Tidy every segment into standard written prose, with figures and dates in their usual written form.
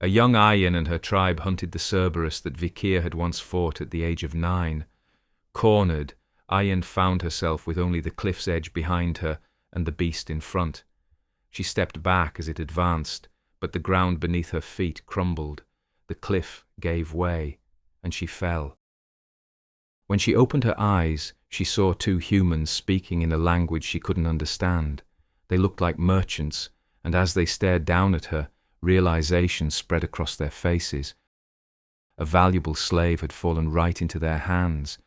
A young Aryan and her tribe hunted the Cerberus that Vikir had once fought at the age of 9. Cornered, Aryan found herself with only the cliff's edge behind her and the beast in front. She stepped back as it advanced, but the ground beneath her feet crumbled, the cliff gave way, and she fell. When she opened her eyes, she saw 2 humans speaking in a language she couldn't understand. They looked like merchants, and as they stared down at her, realization spread across their faces. A valuable slave had fallen right into their hands.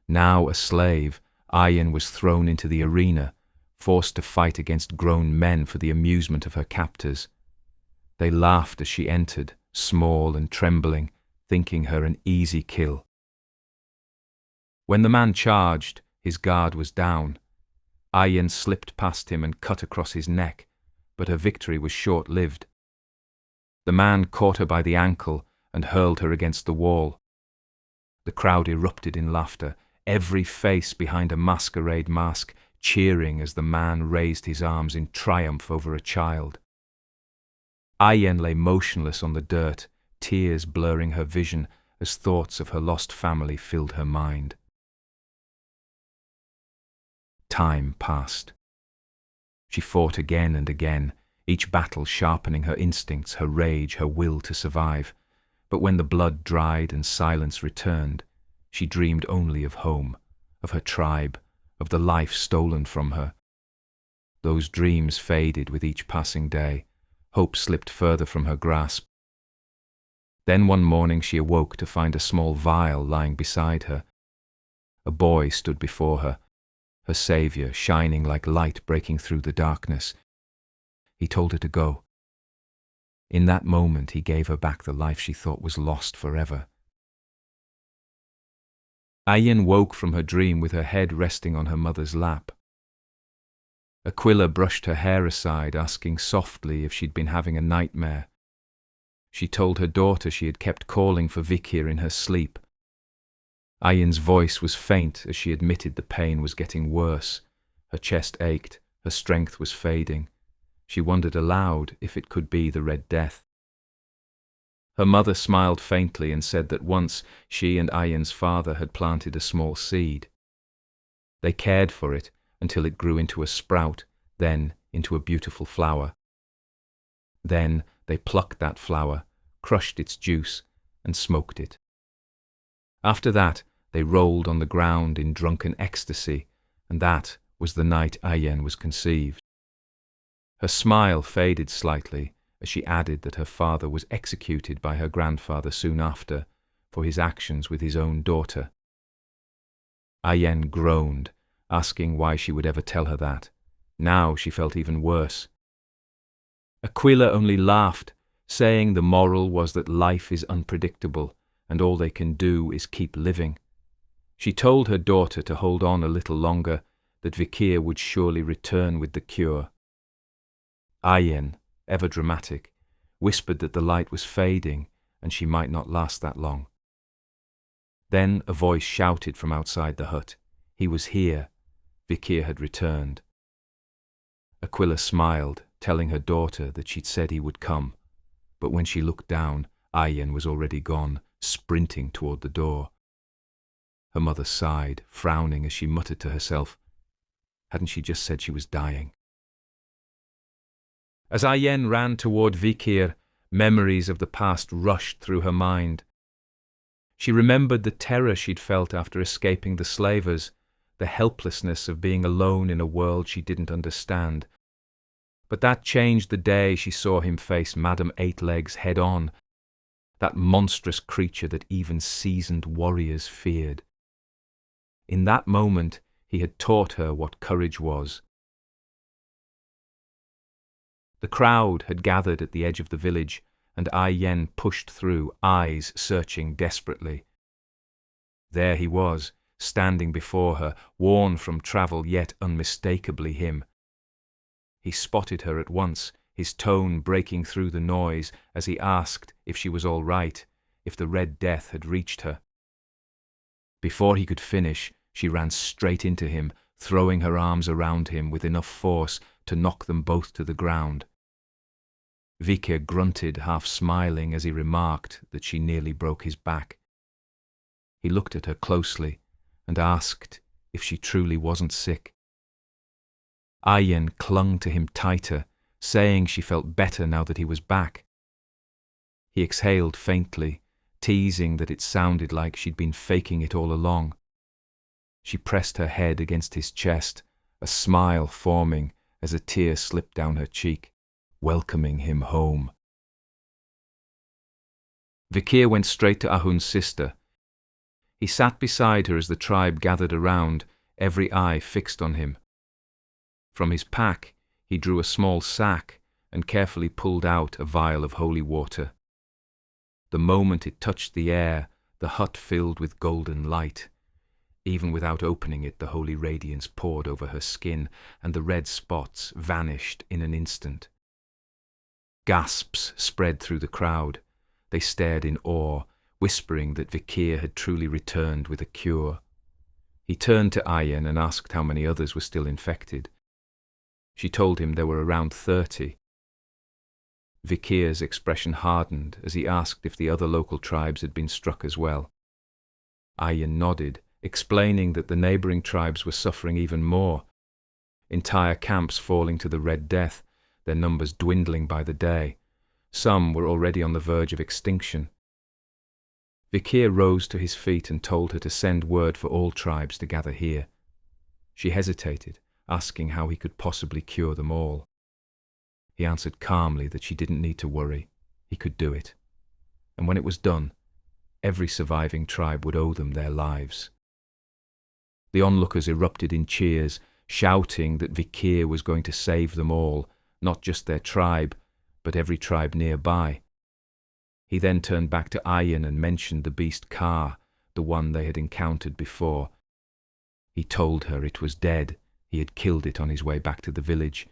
Now a slave, Aryan was thrown into the arena, forced to fight against grown men for the amusement of her captors. They laughed as she entered, small and trembling, thinking her an easy kill. When the man charged, his guard was down. Aryan slipped past him and cut across his neck, but her victory was short-lived. The man caught her by the ankle and hurled her against the wall. The crowd erupted in laughter, every face behind a masquerade mask cheering as the man raised his arms in triumph over a child. Aryan lay motionless on the dirt, tears blurring her vision as thoughts of her lost family filled her mind. Time passed. She fought again and again, each battle sharpening her instincts, her rage, her will to survive. But when the blood dried and silence returned, she dreamed only of home, of her tribe, of the life stolen from her. Those dreams faded with each passing day. Hope slipped further from her grasp. Then one morning she awoke to find a small vial lying beside her. A boy stood before her, her saviour shining like light breaking through the darkness. He told her to go. In that moment he gave her back the life she thought was lost forever. Aryan woke from her dream with her head resting on her mother's lap. Aquila brushed her hair aside, asking softly if she'd been having a nightmare. She told her daughter she had kept calling for Vikir in her sleep. Aryan's voice was faint as she admitted the pain was getting worse. Her chest ached, her strength was fading. She wondered aloud if it could be the Red Death. Her mother smiled faintly and said that once she and Aryan's father had planted a small seed. They cared for it until it grew into a sprout, then into a beautiful flower. Then they plucked that flower, crushed its juice, and smoked it. After that, they rolled on the ground in drunken ecstasy, and that was the night Aryan was conceived. Her smile faded slightly as she added that her father was executed by her grandfather soon after for his actions with his own daughter. Aryan groaned, asking why she would ever tell her that. Now she felt even worse. Aquila only laughed, saying the moral was that life is unpredictable and all they can do is keep living. She told her daughter to hold on a little longer, that Vikir would surely return with the cure. Aryan, ever dramatic, whispered that the light was fading and she might not last that long. Then a voice shouted from outside the hut. He was here. Vikir had returned. Aquila smiled, telling her daughter that she'd said he would come, but when she looked down, Aryan was already gone, sprinting toward the door. Her mother sighed, frowning as she muttered to herself, hadn't she just said she was dying? As Aryan ran toward Vikir, memories of the past rushed through her mind. She remembered the terror she'd felt after escaping the slavers, the helplessness of being alone in a world she didn't understand. But that changed the day she saw him face Madame Eightlegs head-on, that monstrous creature that even seasoned warriors feared. In that moment, he had taught her what courage was. The crowd had gathered at the edge of the village, and Aryan pushed through, eyes searching desperately. There he was, standing before her, worn from travel yet unmistakably him. He spotted her at once, his tone breaking through the noise as he asked if she was all right, if the Red Death had reached her. Before he could finish, she ran straight into him, throwing her arms around him with enough force to knock them both to the ground. Vikir grunted, half smiling, as he remarked that she nearly broke his back. He looked at her closely and asked if she truly wasn't sick. Aryan clung to him tighter, saying she felt better now that he was back. He exhaled faintly, teasing that it sounded like she'd been faking it all along. She pressed her head against his chest, a smile forming as a tear slipped down her cheek, welcoming him home. Vikir went straight to Ahun's sister. He sat beside her as the tribe gathered around, every eye fixed on him. From his pack, he drew a small sack and carefully pulled out a vial of holy water. The moment it touched the air, the hut filled with golden light. Even without opening it, the holy radiance poured over her skin, and the red spots vanished in an instant. Gasps spread through the crowd. They stared in awe, whispering that Vikir had truly returned with a cure. He turned to Aryan and asked how many others were still infected. She told him there were around 30. Vikir's expression hardened as he asked if the other local tribes had been struck as well. Aryan nodded, explaining that the neighbouring tribes were suffering even more. Entire camps falling to the Red Death, their numbers dwindling by the day. Some were already on the verge of extinction. Vikir rose to his feet and told her to send word for all tribes to gather here. She hesitated, asking how he could possibly cure them all. He answered calmly that she didn't need to worry. He could do it. And when it was done, every surviving tribe would owe them their lives. The onlookers erupted in cheers, shouting that Vikir was going to save them all, not just their tribe, but every tribe nearby. He then turned back to Aryan and mentioned the beast Kaa, the one they had encountered before. He told her it was dead. He had killed it on his way back to the village,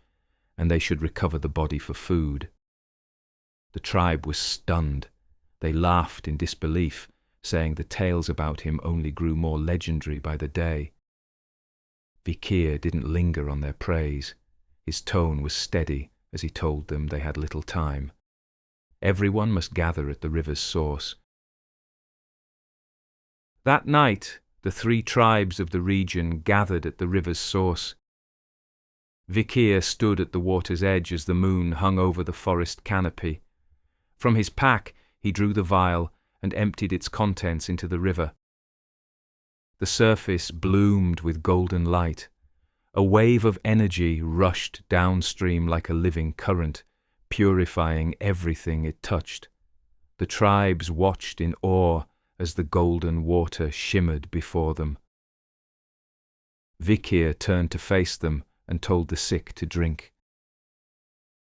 and they should recover the body for food. The tribe was stunned. They laughed in disbelief, saying the tales about him only grew more legendary by the day. Vikir didn't linger on their praise. His tone was steady as he told them they had little time. Everyone must gather at the river's source. That night, the 3 tribes of the region gathered at the river's source. Vikir stood at the water's edge as the moon hung over the forest canopy. From his pack, he drew the vial and emptied its contents into the river. The surface bloomed with golden light. A wave of energy rushed downstream like a living current, purifying everything it touched. The tribes watched in awe as the golden water shimmered before them. Vikir turned to face them and told the sick to drink.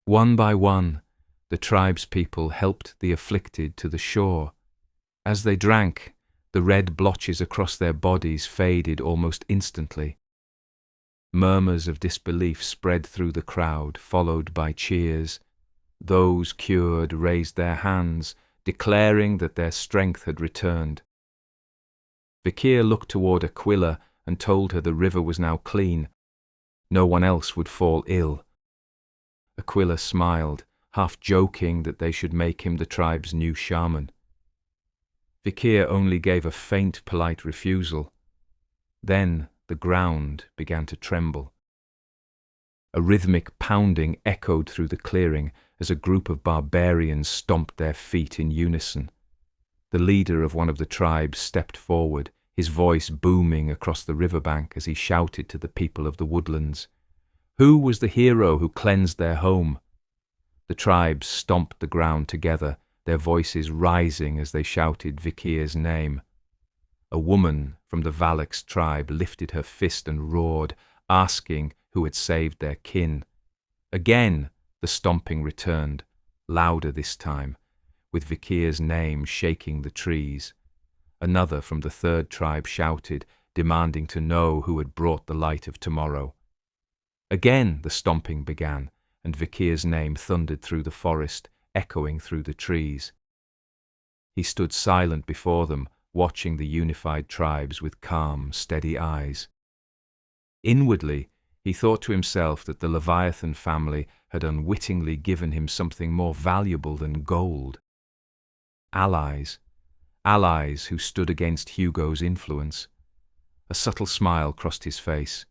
One by one, the tribespeople helped the afflicted to the shore. As they drank, the red blotches across their bodies faded almost instantly. Murmurs of disbelief spread through the crowd, followed by cheers. Those cured raised their hands, declaring that their strength had returned. Vikir looked toward Aquila and told her the river was now clean. No one else would fall ill. Aquila smiled, half joking that they should make him the tribe's new shaman. Vikir only gave a faint, polite refusal. Then the ground began to tremble. A rhythmic pounding echoed through the clearing as a group of barbarians stomped their feet in unison. The leader of one of the tribes stepped forward, his voice booming across the riverbank as he shouted to the people of the Woodlands. Who was the hero who cleansed their home? The tribes stomped the ground together, their voices rising as they shouted Vikir's name. A woman from the Valak's tribe lifted her fist and roared, asking who had saved their kin. Again, the stomping returned, louder this time, with Vikir's name shaking the trees. Another from the 3rd tribe shouted, demanding to know who had brought the light of tomorrow. Again the stomping began, and Vikir's name thundered through the forest, echoing through the trees. He stood silent before them, watching the unified tribes with calm, steady eyes. Inwardly, He thought to himself that the Leviathan family had unwittingly given him something more valuable than gold. Allies. Allies who stood against Hugo's influence. A subtle smile crossed his face.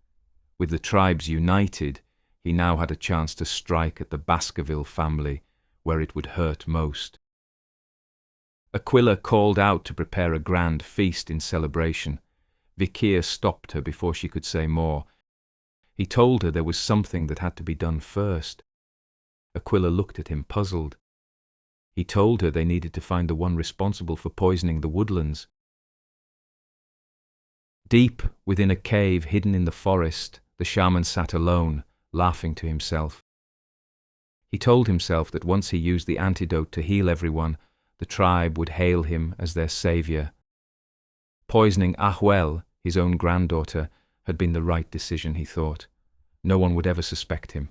With the tribes united, he now had a chance to strike at the Baskerville family, where it would hurt most. Aquila called out to prepare a grand feast in celebration. Vikir stopped her before she could say more. He told her there was something that had to be done first. Aquila looked at him, puzzled. He told her they needed to find the one responsible for poisoning the Woodlands. Deep within a cave hidden in the forest, the shaman sat alone, laughing to himself. He told himself that once he used the antidote to heal everyone, the tribe would hail him as their savior. Poisoning Ahuel, his own granddaughter, had been the right decision, he thought. No one would ever suspect him.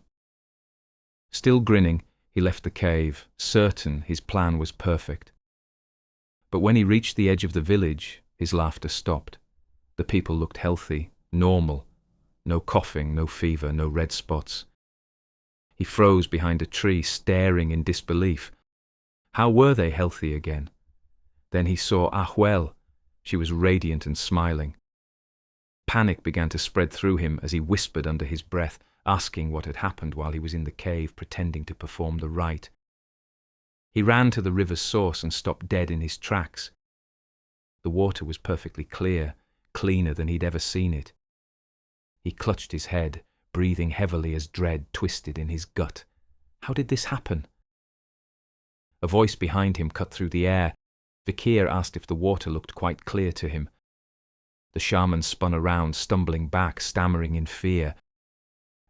Still grinning, he left the cave, certain his plan was perfect. But when he reached the edge of the village, his laughter stopped. The people looked healthy, normal. No coughing, no fever, no red spots. He froze behind a tree, staring in disbelief. How were they healthy again? Then he saw Ahuel. She was radiant and smiling. Panic began to spread through him as he whispered under his breath, asking what had happened while he was in the cave pretending to perform the rite. He ran to the river's source and stopped dead in his tracks. The water was perfectly clear, cleaner than he'd ever seen it. He clutched his head, breathing heavily as dread twisted in his gut. How did this happen? A voice behind him cut through the air. Vikir asked if the water looked quite clear to him. The shaman spun around, stumbling back, stammering in fear.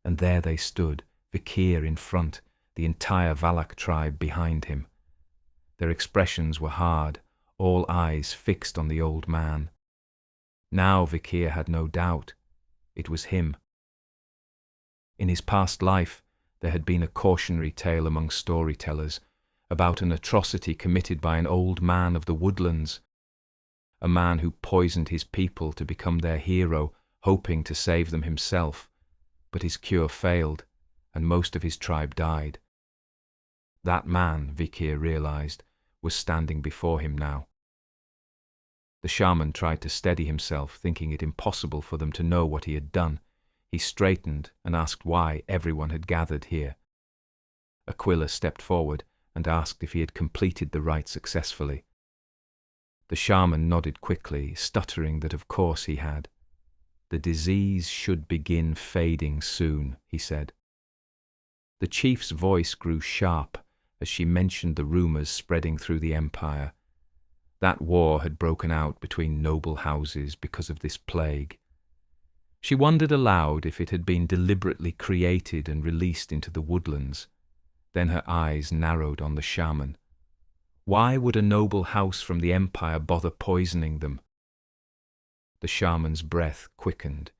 And there they stood, Vikir in front, the entire Valak tribe behind him. Their expressions were hard, all eyes fixed on the old man. Now Vikir had no doubt. It was him. In his past life, there had been a cautionary tale among storytellers about an atrocity committed by an old man of the Woodlands, a man who poisoned his people to become their hero, hoping to save them himself. But his cure failed, and most of his tribe died. That man, Vikir realized, was standing before him now. The shaman tried to steady himself, thinking it impossible for them to know what he had done. He straightened and asked why everyone had gathered here. Aquila stepped forward and asked if he had completed the rite successfully. The shaman nodded quickly, stuttering that of course he had. The disease should begin fading soon, he said. The chief's voice grew sharp as she mentioned the rumors spreading through the empire. That war had broken out between noble houses because of this plague. She wondered aloud if it had been deliberately created and released into the Woodlands. Then her eyes narrowed on the shaman. Why would a noble house from the empire bother poisoning them? The shaman's breath quickened.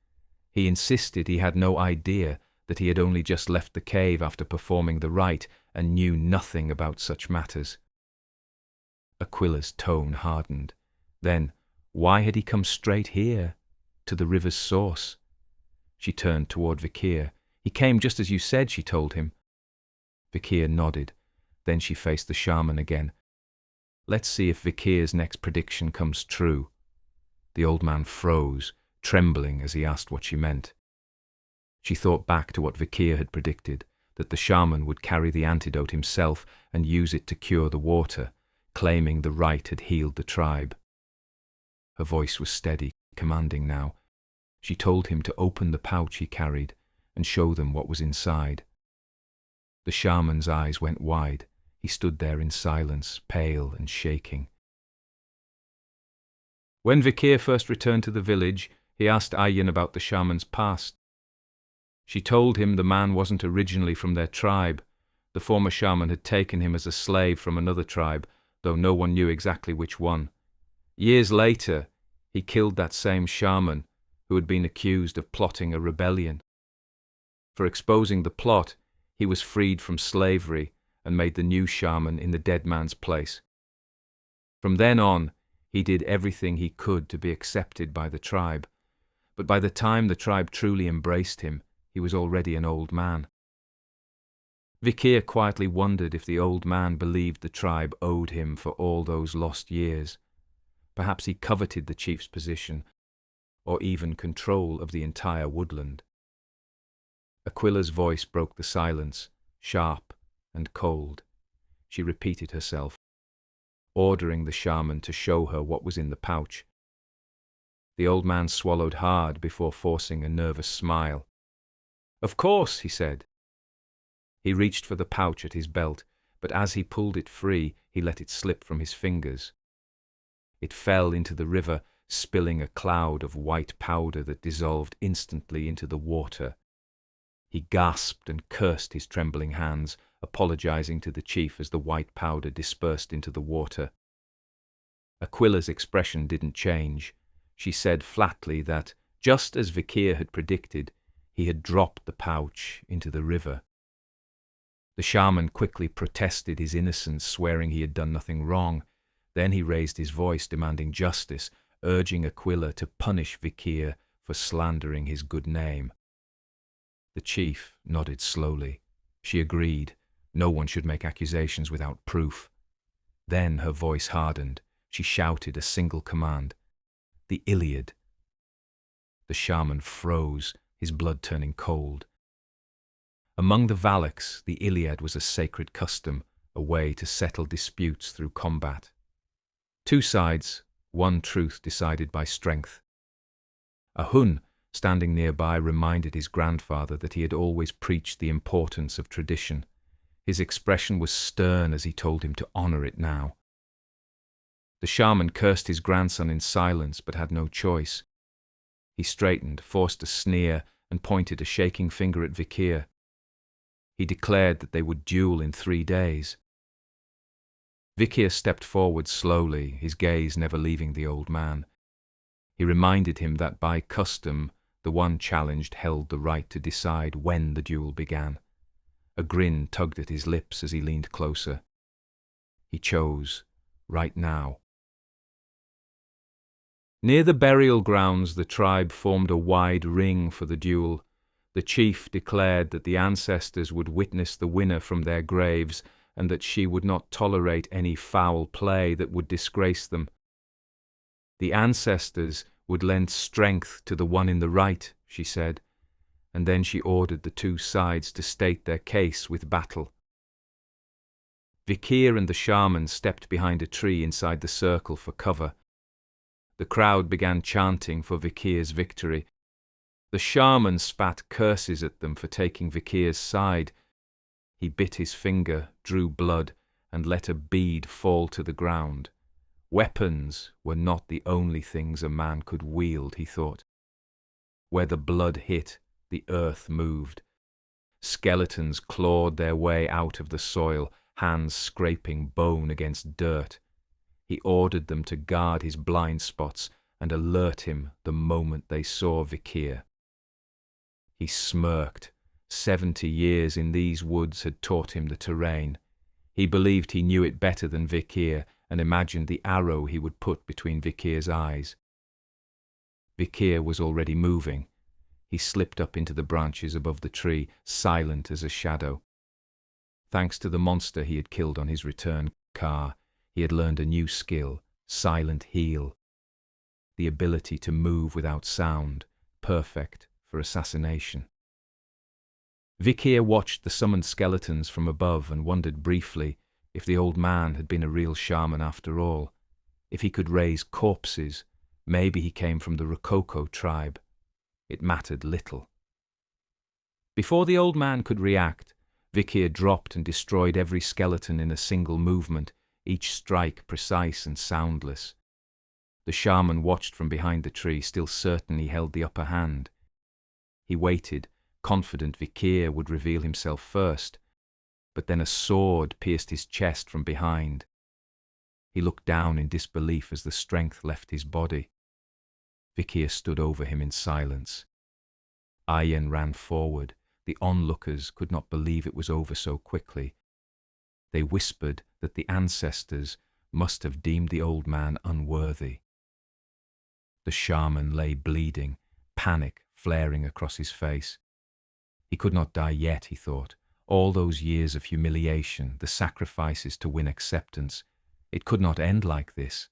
He insisted he had no idea, that he had only just left the cave after performing the rite and knew nothing about such matters. Aquila's tone hardened. Then, why had he come straight here, to the river's source? She turned toward Vikir. He came just as you said, she told him. Vikir nodded. Then she faced the shaman again. Let's see if Vikir's next prediction comes true. The old man froze, trembling as he asked what she meant. She thought back to what Vikir had predicted, that the shaman would carry the antidote himself and use it to cure the water, claiming the rite had healed the tribe. Her voice was steady, commanding now. She told him to open the pouch he carried and show them what was inside. The shaman's eyes went wide. He stood there in silence, pale and shaking. When Vikir first returned to the village, he asked Ayyan about the shaman's past. She told him the man wasn't originally from their tribe. The former shaman had taken him as a slave from another tribe, though no one knew exactly which one. Years later, he killed that same shaman, who had been accused of plotting a rebellion. For exposing the plot, he was freed from slavery and made the new shaman in the dead man's place. From then on, he did everything he could to be accepted by the tribe, but by the time the tribe truly embraced him, he was already an old man. Vikir quietly wondered if the old man believed the tribe owed him for all those lost years. Perhaps he coveted the chief's position, or even control of the entire woodland. Aquila's voice broke the silence, sharp and cold. She repeated herself, ordering the shaman to show her what was in the pouch. The old man swallowed hard before forcing a nervous smile. "Of course," he said. He reached for the pouch at his belt, but as he pulled it free, he let it slip from his fingers. It fell into the river, spilling a cloud of white powder that dissolved instantly into the water. He gasped and cursed his trembling hands, apologizing to the chief as the white powder dispersed into the water. Aquila's expression didn't change. She said flatly that, just as Vikir had predicted, he had dropped the pouch into the river. The shaman quickly protested his innocence, swearing he had done nothing wrong. Then he raised his voice, demanding justice, urging Aquila to punish Vikir for slandering his good name. The chief nodded slowly. She agreed. No one should make accusations without proof. Then her voice hardened. She shouted a single command. "The Iliad." The shaman froze, his blood turning cold. Among the Valaks, the Iliad was a sacred custom, a way to settle disputes through combat. Two sides, one truth decided by strength. A Hun, standing nearby, reminded his grandfather that he had always preached the importance of tradition. His expression was stern as he told him to honor it now. The shaman cursed his grandson in silence, but had no choice. He straightened, forced a sneer, and pointed a shaking finger at Vikir. He declared that they would duel in 3 days. Vikir stepped forward slowly, his gaze never leaving the old man. He reminded him that by custom, the one challenged held the right to decide when the duel began. A grin tugged at his lips as he leaned closer. He chose, right now. Near the burial grounds, the tribe formed a wide ring for the duel. The chief declared that the ancestors would witness the winner from their graves and that she would not tolerate any foul play that would disgrace them. The ancestors would lend strength to the one in the right, she said, and then she ordered the two sides to state their case with battle. Vikir and the shaman stepped behind a tree inside the circle for cover. The crowd began chanting for Vikir's victory. The shaman spat curses at them for taking Vikir's side. He bit his finger, drew blood, and let a bead fall to the ground. Weapons were not the only things a man could wield, he thought. Where the blood hit, the earth moved. Skeletons clawed their way out of the soil, hands scraping bone against dirt. He ordered them to guard his blind spots and alert him the moment they saw Vikir. He smirked. 70 years in these woods had taught him the terrain. He believed he knew it better than Vikir and imagined the arrow he would put between Vikir's eyes. Vikir was already moving. He slipped up into the branches above the tree, silent as a shadow. Thanks to the monster he had killed on his return car, he had learned a new skill, silent heal. The ability to move without sound, perfect for assassination. Vikir watched the summoned skeletons from above and wondered briefly if the old man had been a real shaman after all. If he could raise corpses, maybe he came from the Rococo tribe. It mattered little. Before the old man could react, Vikir dropped and destroyed every skeleton in a single movement, each strike precise and soundless. The shaman watched from behind the tree, still certain he held the upper hand. He waited, confident Vikir would reveal himself first, but then a sword pierced his chest from behind. He looked down in disbelief as the strength left his body. Vikir stood over him in silence. Ayen ran forward. The onlookers could not believe it was over so quickly. They whispered that the ancestors must have deemed the old man unworthy. The shaman lay bleeding, panic flaring across his face. He could not die yet, he thought. All those years of humiliation, the sacrifices to win acceptance, it could not end like this.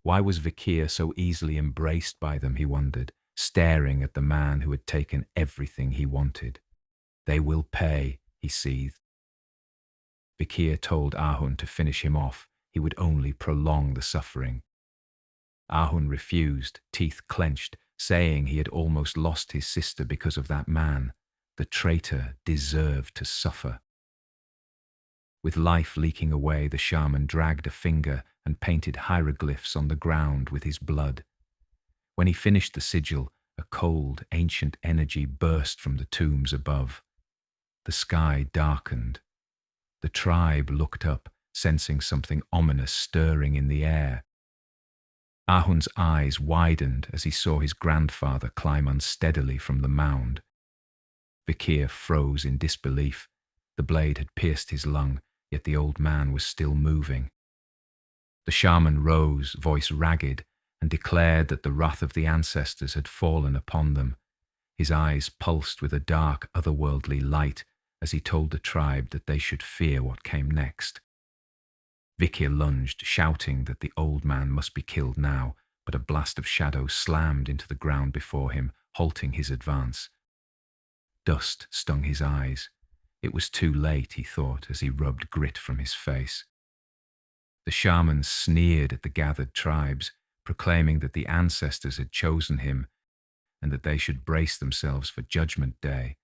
Why was Vikir so easily embraced by them, he wondered, staring at the man who had taken everything he wanted. They will pay, he seethed. Vikir told Ahun to finish him off. He would only prolong the suffering. Ahun refused, teeth clenched, saying he had almost lost his sister because of that man. The traitor deserved to suffer. With life leaking away, the shaman dragged a finger and painted hieroglyphs on the ground with his blood. When he finished the sigil, a cold, ancient energy burst from the tombs above. The sky darkened. The tribe looked up, sensing something ominous stirring in the air. Ahun's eyes widened as he saw his grandfather climb unsteadily from the mound. Vikir froze in disbelief. The blade had pierced his lung, yet the old man was still moving. The shaman rose, voice ragged, and declared that the wrath of the ancestors had fallen upon them. His eyes pulsed with a dark, otherworldly light as he told the tribe that they should fear what came next. Vikir lunged, shouting that the old man must be killed now, but a blast of shadow slammed into the ground before him, halting his advance. Dust stung his eyes. It was too late, he thought, as he rubbed grit from his face. The shaman sneered at the gathered tribes, proclaiming that the ancestors had chosen him and that they should brace themselves for Judgment Day.